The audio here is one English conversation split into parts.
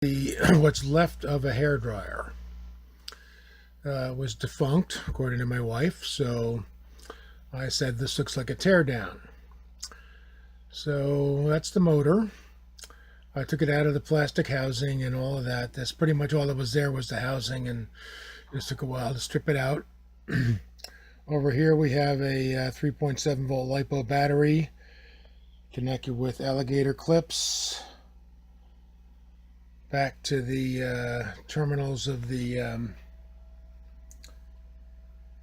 What's left of a hairdryer was defunct, according to my wife, so I said this looks like a teardown. So that's the motor. I took it out of the plastic housing and all of that. That's pretty much all that was there, was the housing, and it just took a while to strip it out. Over here we have a 3.7 volt LiPo battery connected with alligator clips back to the terminals of the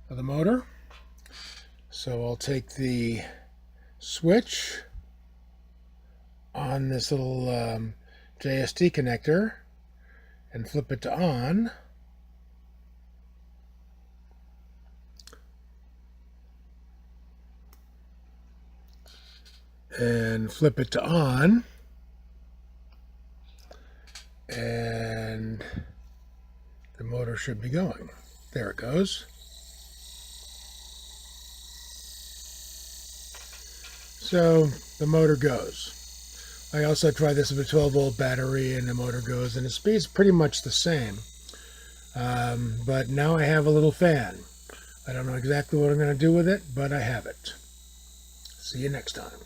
motor. So I'll take the switch on this little JST connector and flip it to on. And flip it to on. And the motor should be going. There it goes. So the motor goes. I also tried this with a 12 volt battery and the motor goes, and the speed's pretty much the same. But now I have a little fan. I don't know exactly what I'm going to do with it, but I have it. See you next time.